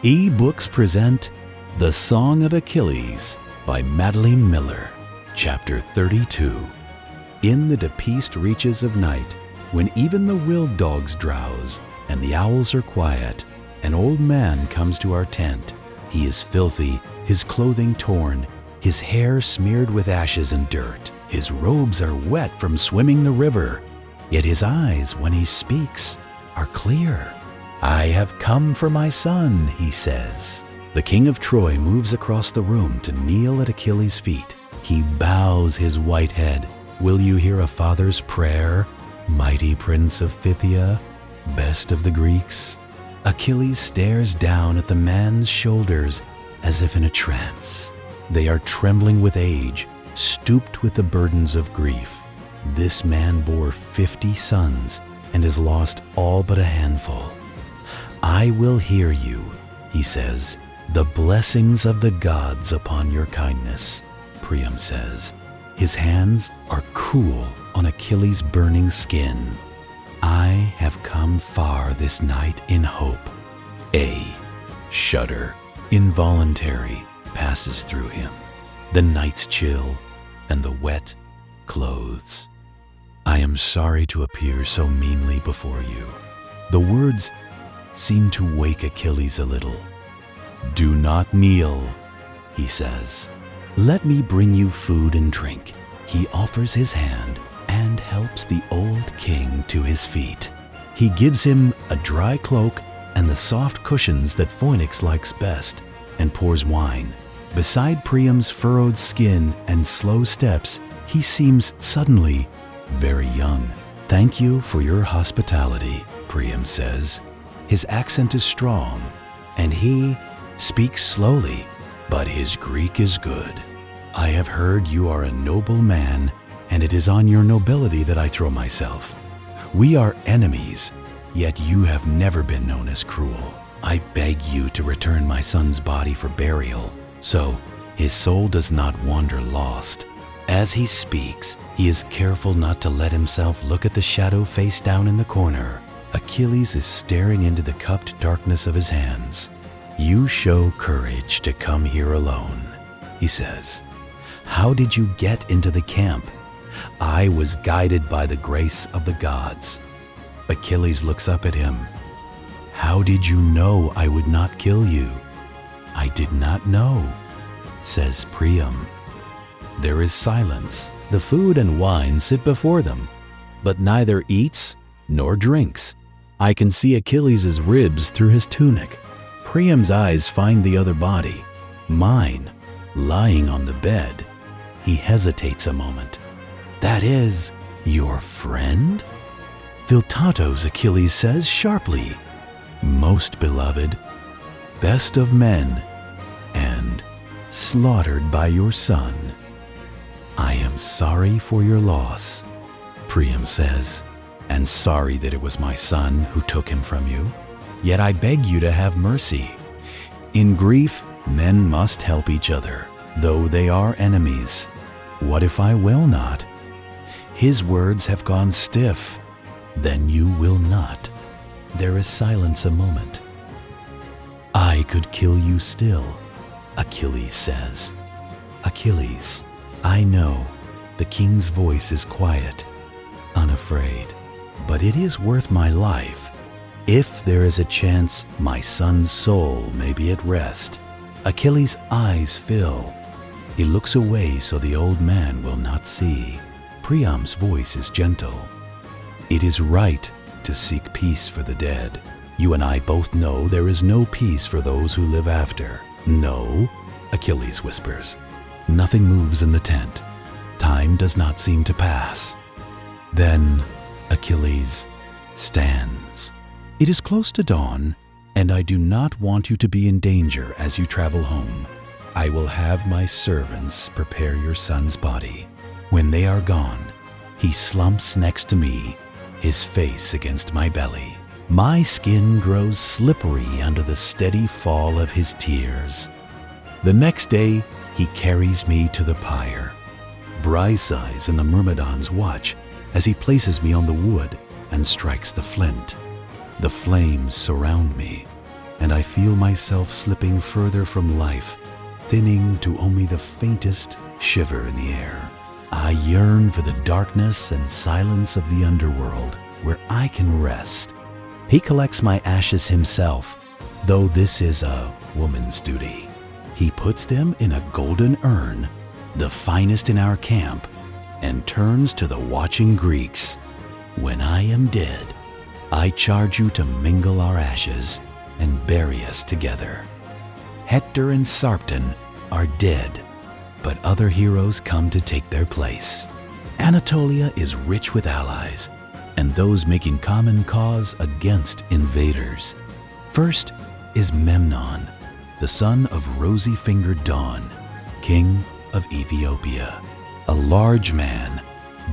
E-books present The Song of Achilles by Madeline Miller, Chapter 32. In the deepest reaches of night, when even the wild dogs drowse and the owls are quiet, an old man comes to our tent. He is filthy, his clothing torn, his hair smeared with ashes and dirt. His robes are wet from swimming the river, yet his eyes, when he speaks, are clear. "I have come for my son," he says. The king of Troy moves across the room to kneel at Achilles' feet. He bows his white head. "Will you hear a father's prayer, mighty prince of Phthia, best of the Greeks?" Achilles stares down at the man's shoulders as if in a trance. They are trembling with age, stooped with the burdens of grief. This man bore 50 sons and has lost all but a handful. "I will hear you," he says, "the blessings of the gods upon your kindness," Priam says. His hands are cool on Achilles' burning skin. "I have come far this night in hope." A shudder, involuntary, passes through him. The night's chill and the wet clothes. "I am sorry to appear so meanly before you." The words seem to wake Achilles a little. "Do not kneel," he says. "Let me bring you food and drink." He offers his hand and helps the old king to his feet. He gives him a dry cloak and the soft cushions that Phoenix likes best, and pours wine. Beside Priam's furrowed skin and slow steps, he seems suddenly very young. "Thank you for your hospitality," Priam says. His accent is strong, and he speaks slowly, but his Greek is good. "I have heard you are a noble man, and it is on your nobility that I throw myself. We are enemies, yet you have never been known as cruel. I beg you to return my son's body for burial, so his soul does not wander lost." As he speaks, he is careful not to let himself look at the shadow face down in the corner. Achilles is staring into the cupped darkness of his hands. "You show courage to come here alone," he says. "How did you get into the camp?" "I was guided by the grace of the gods." Achilles looks up at him. "How did you know I would not kill you?" "I did not know," says Priam. There is silence. The food and wine sit before them, but neither eats nor drinks. I can see Achilles' ribs through his tunic. Priam's eyes find the other body, mine, lying on the bed. He hesitates a moment. "That is your friend?" "Philtatos," Achilles says sharply. "Most beloved, best of men, and slaughtered by your son." "I am sorry for your loss," Priam says, "and sorry that it was my son who took him from you. Yet I beg you to have mercy. In grief, men must help each other, though they are enemies. What if I will not?" His words have gone stiff. "Then you will not." There is silence a moment. "I could kill you still," Achilles says. "Achilles, I know." The king's voice is quiet, unafraid. "But it is worth my life. If there is a chance my son's soul may be at rest." Achilles' eyes fill. He looks away so the old man will not see. Priam's voice is gentle. "It is right to seek peace for the dead. You and I both know there is no peace for those who live after." "No," Achilles whispers. Nothing moves in the tent. Time does not seem to pass. Then Achilles stands. "It is close to dawn, and I do not want you to be in danger as you travel home. I will have my servants prepare your son's body. When they are gone, he slumps next to me, his face against my belly. My skin grows slippery under the steady fall of his tears. The next day, he carries me to the pyre. Briseis and the Myrmidons watch as he places me on the wood and strikes the flint. The flames surround me, and I feel myself slipping further from life, thinning to only the faintest shiver in the air. I yearn for the darkness and silence of the underworld, where I can rest. He collects my ashes himself, though this is a woman's duty. He puts them in a golden urn, the finest in our camp, and turns to the watching Greeks. When I am dead, I charge you to mingle our ashes and bury us together. Hector and Sarpedon are dead, but other heroes come to take their place. Anatolia is rich with allies, and those making common cause against invaders. First is Memnon, the son of rosy-fingered Dawn, king of Ethiopia. A large man,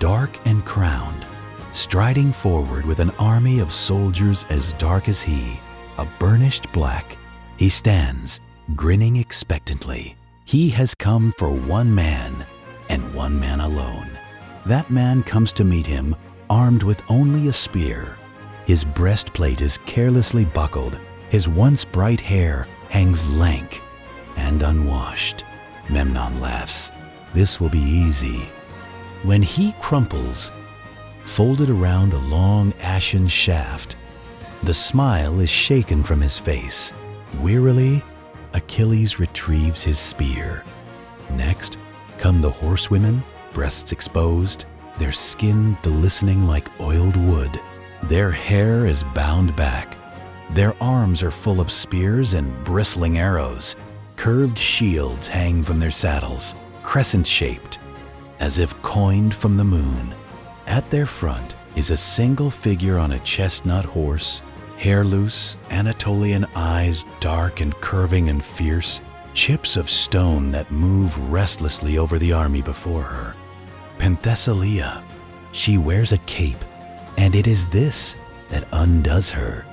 dark and crowned, striding forward with an army of soldiers as dark as he, a burnished black, he stands, grinning expectantly. He has come for one man, and one man alone. That man comes to meet him, armed with only a spear. His breastplate is carelessly buckled. His once bright hair hangs lank and unwashed. Memnon laughs. This will be easy. When he crumples, folded around a long ashen shaft, the smile is shaken from his face. Wearily, Achilles retrieves his spear. Next come the horsewomen, breasts exposed, their skin glistening like oiled wood. Their hair is bound back. Their arms are full of spears and bristling arrows. Curved shields hang from their saddles, crescent-shaped, as if coined from the moon. At their front is a single figure on a chestnut horse, hair loose, Anatolian eyes dark and curving and fierce, chips of stone that move restlessly over the army before her. Penthesilea. She wears a cape, and it is this that undoes her,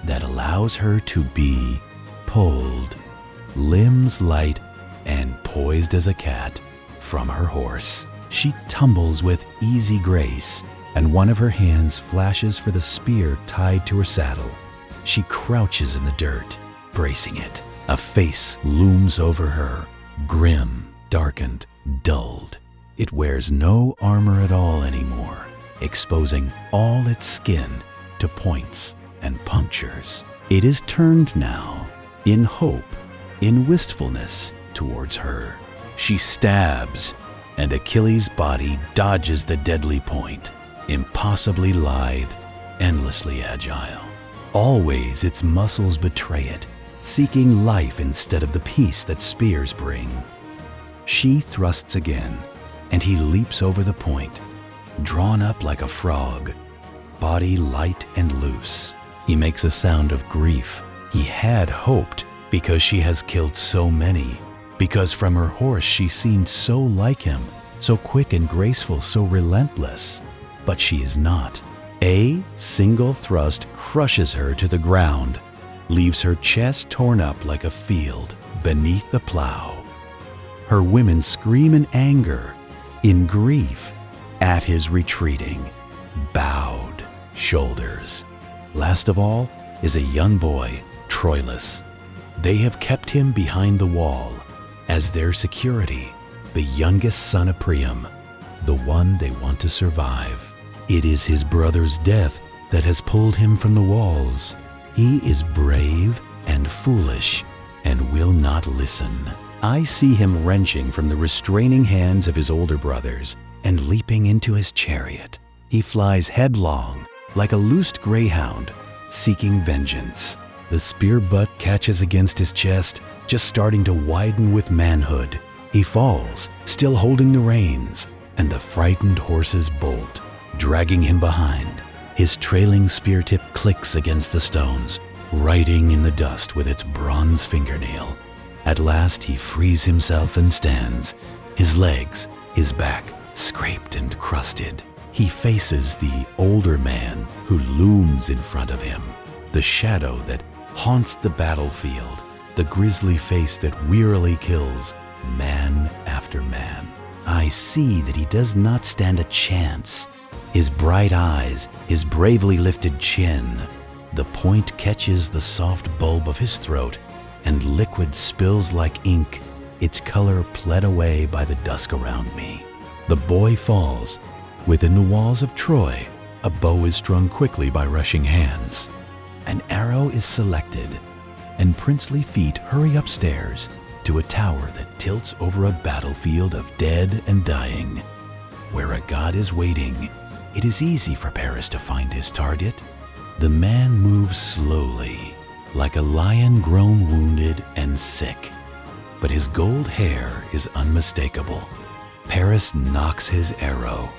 that allows her to be pulled, limbs light and poised as a cat, from her horse. She tumbles with easy grace, and one of her hands flashes for the spear tied to her saddle. She crouches in the dirt, bracing it. A face looms over her, grim, darkened, dulled. It wears no armor at all anymore, exposing all its skin to points and punctures. It is turned now, in hope, in wistfulness, towards her. She stabs, and Achilles' body dodges the deadly point, impossibly lithe, endlessly agile. Always its muscles betray it, seeking life instead of the peace that spears bring. She thrusts again, and he leaps over the point, drawn up like a frog, body light and loose. He makes a sound of grief. He had hoped, because she has killed so many, because from her horse she seemed so like him, so quick and graceful, so relentless. But she is not. A single thrust crushes her to the ground, leaves her chest torn up like a field beneath the plow. Her women scream in anger, in grief, at his retreating, bowed shoulders. Last of all is a young boy, Troilus. They have kept him behind the wall as their security, the youngest son of Priam, the one they want to survive. It is his brother's death that has pulled him from the walls. He is brave and foolish and will not listen. I see him wrenching from the restraining hands of his older brothers and leaping into his chariot. He flies headlong like a loosed greyhound, seeking vengeance. The spear butt catches against his chest, just starting to widen with manhood. He falls, still holding the reins, and the frightened horses bolt, dragging him behind. His trailing spear tip clicks against the stones, writing in the dust with its bronze fingernail. At last he frees himself and stands, his legs, his back scraped and crusted. He faces the older man who looms in front of him, the shadow that haunts the battlefield, the grisly face that wearily kills man after man. I see that he does not stand a chance. His bright eyes, his bravely lifted chin, The point catches the soft bulb of his throat, and liquid spills like ink, its color pled away by the dusk around me. The boy falls. Within the walls of Troy, a bow is strung quickly by rushing hands. An arrow is selected, and princely feet hurry upstairs to a tower that tilts over a battlefield of dead and dying. Where a god is waiting, it is easy for Paris to find his target. The man moves slowly, like a lion grown wounded and sick, but his gold hair is unmistakable. Paris knocks his arrow.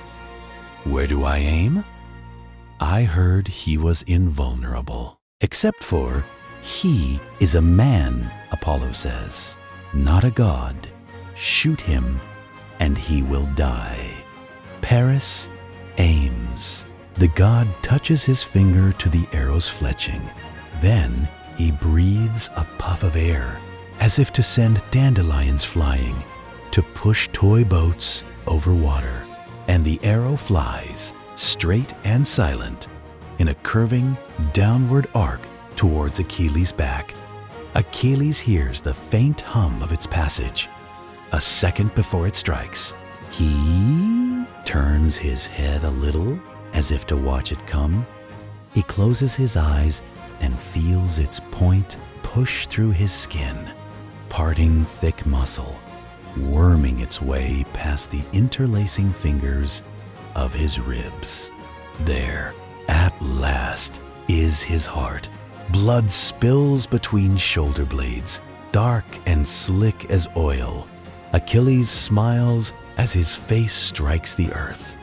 Where do I aim? I heard he was invulnerable. Except for, he is a man, Apollo says, not a god. Shoot him, and he will die. Paris aims. The god touches his finger to the arrow's fletching. Then he breathes a puff of air, as if to send dandelions flying, to push toy boats over water. And the arrow flies, straight and silent, in a curving, downward arc towards Achilles' back. Achilles hears the faint hum of its passage. A second before it strikes, he turns his head a little, as if to watch it come. He closes his eyes and feels its point push through his skin, parting thick muscle, worming its way past the interlacing fingers of his ribs. There, at last, is his heart. Blood spills between shoulder blades, dark and slick as oil. Achilles smiles as his face strikes the earth.